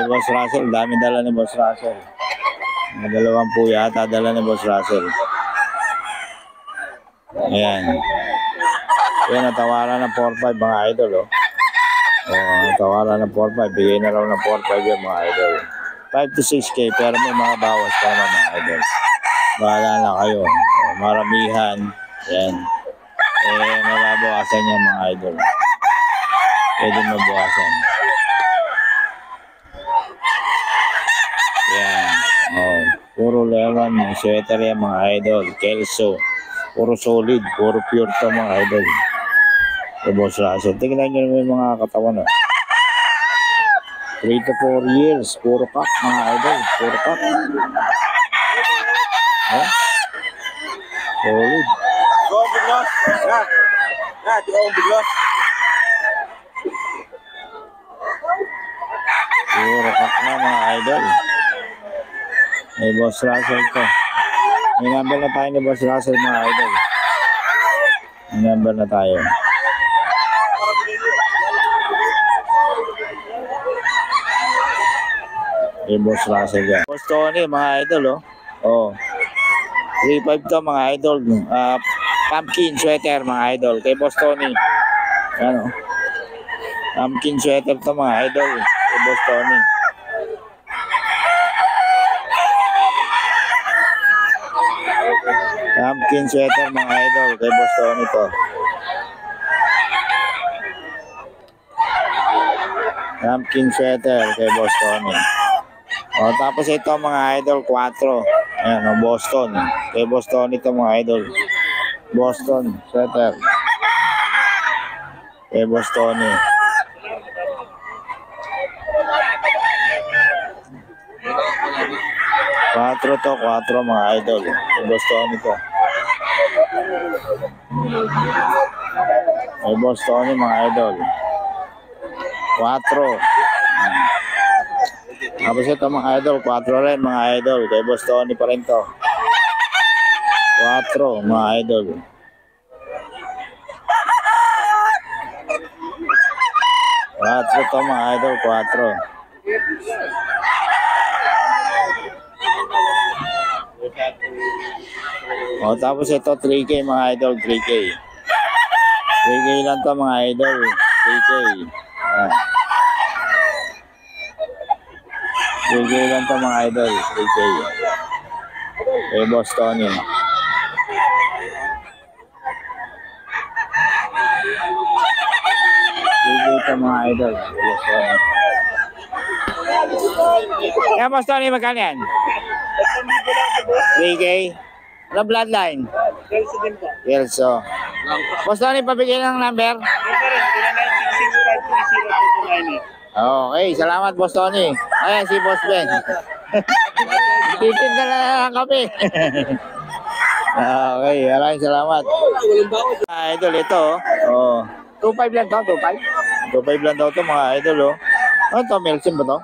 Boss Russell, dami dala ni Boss Russell. May 2 po yata dala ni Boss Russell. Ayan. Yan, natawaran ng 4-5 mga idol, oh. Natawaran ng 4-5. Bigay na raw ng 4-5 yan mga idol. 5 to 6K, pero may mga bawas pa naman mga idol. Bahala na kayo. Maramihan. Yan. Mababawasan yan mga idol. Pwede mabawasan. Yan. Puro lewan. Sweater yan mga idol. Kelso. Puro solid. Puro pure to mga idol. Boss Russell. Tingnan nyo naman yung mga katawan. 3 to 4 years. Puro kak mga idol. Puro kak. Solid. Go biglos. Go biglos. Puro kak na mga idol. May Boss Russell to. May number na tayo ni Boss Russell mga idol. May number na tayo. May Boss Russell yan. Boss Tony mga idol, oh. 3-5 to mga idol. Pumpkin sweater mga idol. Kay Boss Tony. Ano? Pumpkin sweater to mga idol. Kay Boss Tony. Pumpkin sweater mga idol. Kay Boss Tony to. Pumpkin sweater kay Boss Tony. Tapos ito mga idol 4. Ayan, Boston. Kay Boss Tony ito mga idol. Boston sweater. Kay Boss Tony. Quatro to, 4 mga idol. Kay Boss Tony to. Kay Boss Tony mga idol. 4. Tapos ito mga idol, 4 rin mga idol. Kay Boss Tony pa rin to. 4 mga idol. 4 to mga idol, 4. Tapos ito 3K mga idol, 3K. 3K lang to mga idol, 3K. 3K lang to mga idol, 3K. Kay Boss Tony. 3K to mga idol, kay Boss Tony. Kaya Boss Tony, magkano yan? 3K? Ano bloodline? Kelso din po. Kelso. Boss Tony, pabigyan ng number? Okay, salamat Boss Tony. Ayan si Boss Ben. Titin ka na lang kami. Okay, maraming salamat. Idol, ito. 2.5 lang to, 2.5. 2.5 lang daw to mga idol. Ano to, Melsim ba to?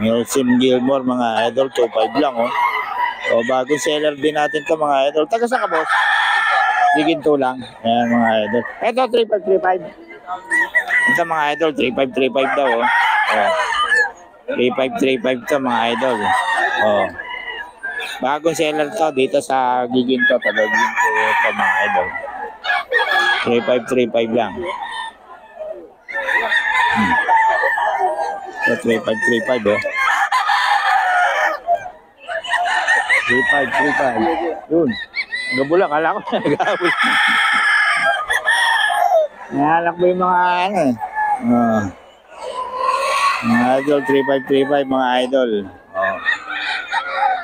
Melsim Gilmore mga idol, 2.5 lang. Bagong seller din natin to mga idol. Taga saan ka, boss? Diginto lang. Ayan mga idol. Ito, 3.5. Ito mga idol, 3.5 daw. 3.5 to mga idol. Bagong seller to dito sa Giginto. Taga Giginto ito mga idol. 3.5 lang. 3.5 3.5. Yun. Nagabula, kala ko nagabula. Nahalak mo yung mga ano mga idol, 3.5 mga idol.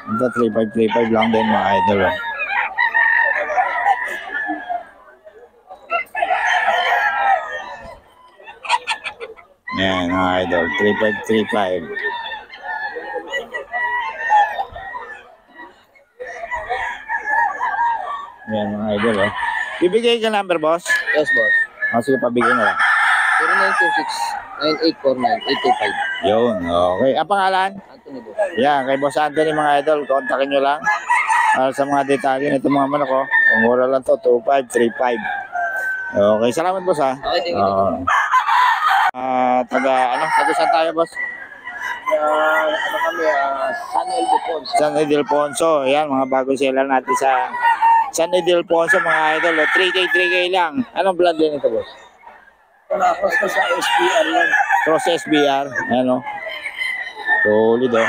Ito 3.5 lang din mga idol. Yan mga idol, 3.5. Yan mga idol. Bibigay ka number, boss? Yes, boss. Sige, pabigyan na lang. 0926-9849-825. Yun, okay. Ang pangalan? Anthony, boss. Yan, kay Boss Anthony mga idol. Kontakin nyo lang. Para sa mga detalye nito mga manok ko. Mura lang to, 2.5, 3.5. Okay, salamat boss ha. Okay, thank you. Taga saan tayo, boss? Ano kami, San Ildefonso. San Ildefonso. Ayan, mga bagong seller natin sa San Ildefonso, mga idol. 3K lang. Anong brand din ito, boss? Wala ako sa SPR yan. Cross SBR. Ayan, o. Solid, o.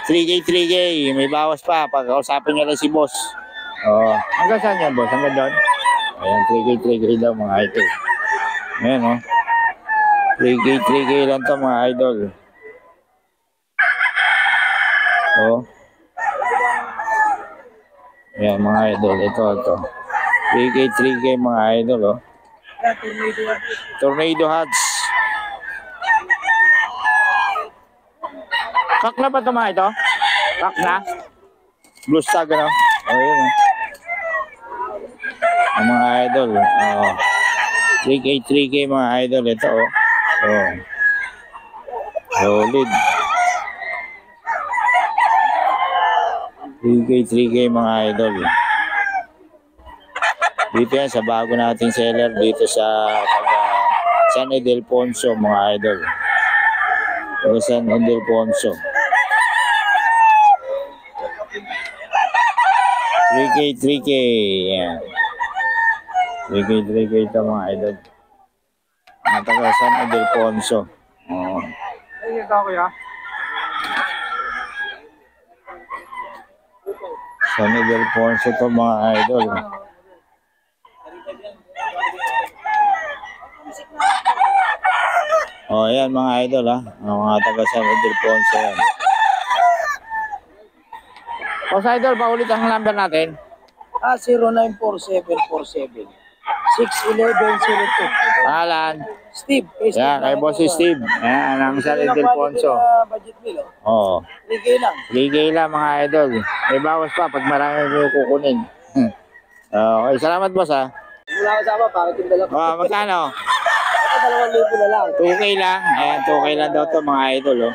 3K. May bawas pa. Pag-kausapin nyo lang si boss. Hanggang saan yan, boss? Hanggang doon? Ayan, 3K daw, mga idol. Ayan, o. 3K lang to, mga idol. Ayan, mga idol. Ito. 3K, mga idol, o. Tornado hats. Kak na ba ito, mga ito? Kak na? Blue stag, ano? Ayan, o. Ang mga idol. 3K, mga idol. Ito, o. Solid. 3K, mga idol. Dito yan sa bago nating seller dito sa San Ildefonso, mga idol. San Ildefonso. 3K. Yan. 3K ito, mga idol. Mga taga San Ildefonso. Ay, ito kuya. San Ildefonso to, mga idol. Ayan, mga idol, ha. Mga taga San Ildefonso yan. Sa idol, paulit ang number natin. 094747 61102. Pangalan. Steve. Yan, kay Boss Steve. Yan, ang San Ildefonso. Budget meal, Oo. 3K lang. 3K lang, mga idol. May bawas pa pag marami nyo kukunin. Okay, salamat, boss, ha. Wala ka sama, bakit yung dala ko? Magkano? Ito, 2,000 na lang. 2K lang. Ayan, 2K lang daw to, mga idol, oh.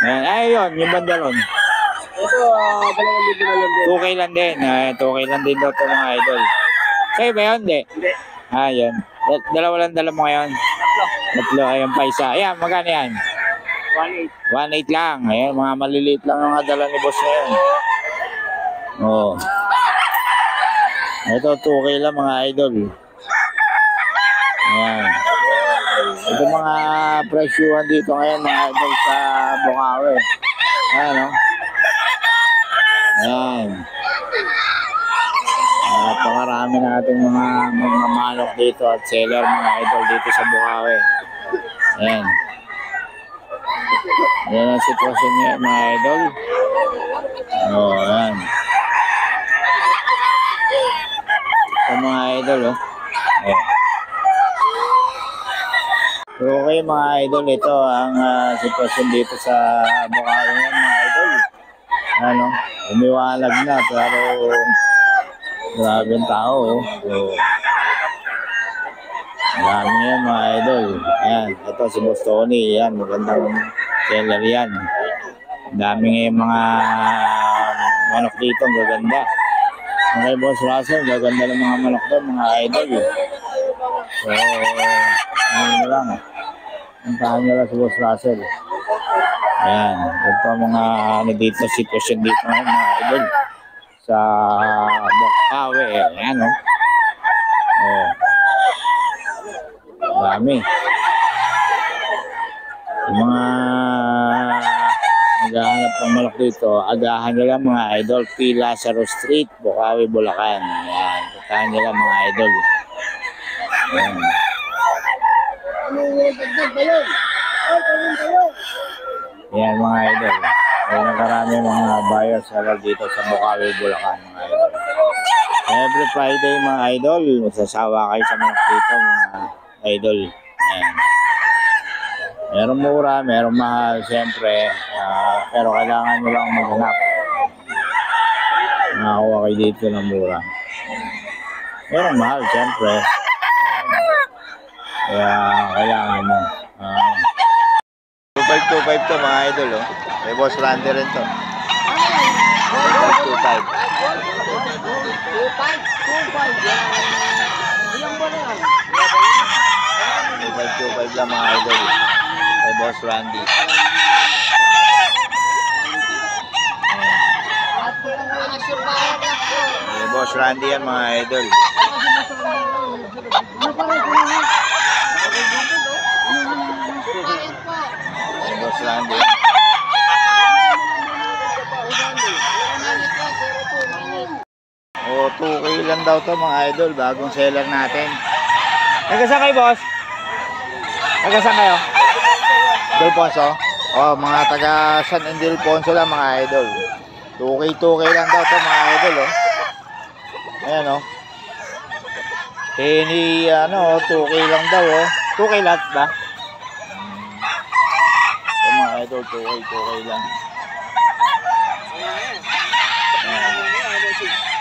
Ayan, ayun, yung bandalon. Ito, 2,000 na lang din. 2K lang din. Ayan, 2K lang din daw to, mga idol. Sa'yo ba yun? Hindi. Hindi. Ayan. Dalawa lang dala mo ngayon. Tatlo. Ayan pa isa. Ayan, magkano yan? 1,800. 1.8 lang. Ayan, mga maliliit lang ang dala ni boss ngayon. Oo. Ito, 2K lang, mga idol. Ayan. Ito mga presyuhan dito ngayon, mga idol, sa Bukawi. Ayan, o. Ayan. Napakarami natin mga manok dito at seller, mga idol, dito sa Bukawi. Ayan. Ayan ang sitwasyon niya, mga idol. Ayan. Ito, mga idol, oh. Ayan. Okay, mga idol, ito ang sitwasyon dito sa Bukawi ngayon, mga idol. Ano, umiwalag na, pero grabe ang tao, oh. So, marami yan, mga idol. Ayan, ito si Boss Tony. Ayan, magandang seller yan. Ang dami ngayon mga manok dito, ang gaganda. Okay, Boss Russell, gaganda ng mga manok doon, mga idol. So, ano lang. Puntahan nyo lang si Boss Russell. Ayan, ito ang mga ano dito, sitwasyon dito ngayon, mga idol. Sa Bukawi, ayan, oh. Dami. Yung mga naghahanap ng malak dito, agahan nila, mga idol, P. Lazaro Street, Bukawi, Bulacan. Ayan, puntahan nila, mga idol. Ayan. Ayan, mga idol. Ayan, nakarami mga buyers dito sa Bukawi, Bulacan, mga idol. Every Friday, mga idol, masasawa kayo sa mga dito, mga idol. Ayan. Merong mura, merong mahal, siyempre. Pero kailangan nyo lang maghanap. Nakakuha kayo dito ng mura. Merong mahal, siyempre. Kaya kailangan mo. 2525 to, mga idol, oh. May Boss Randy rin to. 2525. 25. Ilang ba na yan? maganda mga idol. Kay Boss Randy. Kay Boss Randy yan mga idol. Kay Boss Randy. O, 2K lang daw to mga idol. Bagong seller natin. Nagasan kayo, boss? Nagasan kayo? Delfonso? O, mga taga San Ildefonso lang mga idol. 2K lang daw to mga idol, oh. Ayan, oh. Penny, 2K lang daw, oh. 2K lahat ba? Ito mga idol, 2K lang. Ayan.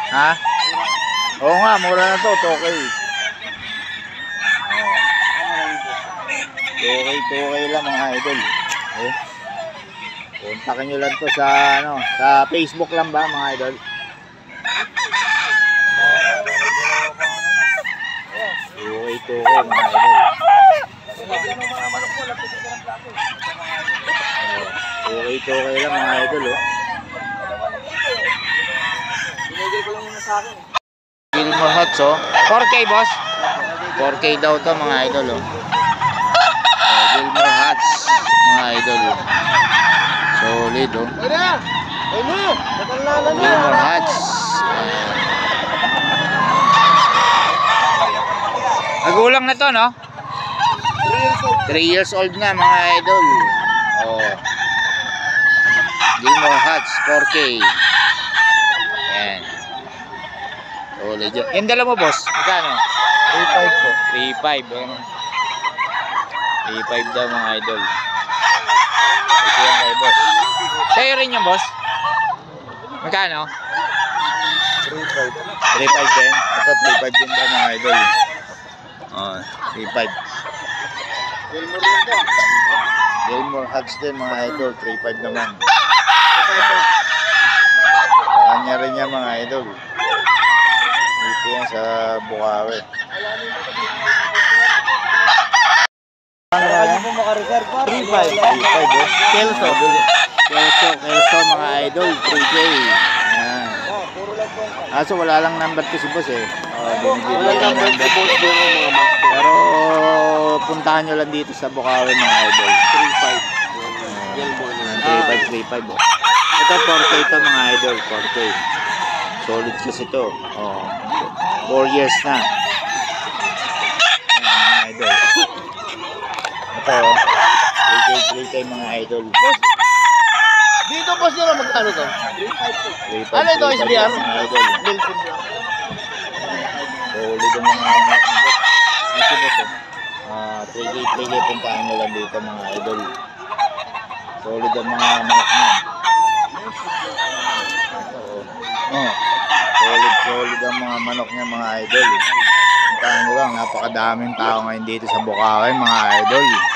Ha? Oo nga, mura na to, 2K. Okay lang mga idol. Eh. Kontakin nyo lang to sa sa Facebook lang ba mga idol? Okay mga idol. Okay lang mga idol, oh. Binigay ko lang muna sa akin. Gilmore Hats, oh. 4K, boss. 4K daw to mga idol, oh. Gilmore Hats, mga idol, oh. Solid, oh. Gilmore Hats. Nagulang na to, no? 3 years old na mga idol. Oh. Gilmore Hats, 4K. Ayan. Solid yun. Yung dala mo, boss? Magkano? 3.5 po. 3.5. Ayan. 3.5 daw mga idol. Ito yan kay boss. Sa'yo rin yung boss? Magkano? 3.5. 3.5 din. Ito 3.5 din daw mga idol. Oh, 3.5. Gilmore lang po. Gilmore Hats din mga idol. 3.5 naman. Sa kanya rin yan mga idol. Dito yan sa Bukawi. Ano po makareserve pa? 3.5 oh. Kelso mga idol, 3K. Ayan. Puro lang po. Kaso wala lang number to si boss eh. Wala lang po si boss doon mga master. Pero puntahan nyo lang dito sa Bukawi mga idol. 3.5. Gilmore lang. 3.5 oh. Ito 4K ito mga idol, 4K. Solid kasi ito. Oh. 4 years na. Ayan, mga idol. Ito oh. 3K mga idol. Dito boss nyo magkano to? 3.5 Ano ito, SBR? mga idol. Wilson lang. Solid ang mga anak ng boss. Ito boss oh. 3K puntahan nyo lang dito mga idol. Solid ang mga anak niya. Oh, solid ang mga manok niya mga idol. Puntahan nyo lang, napakadaming tao ngayon dito sa Bukawi mga idol.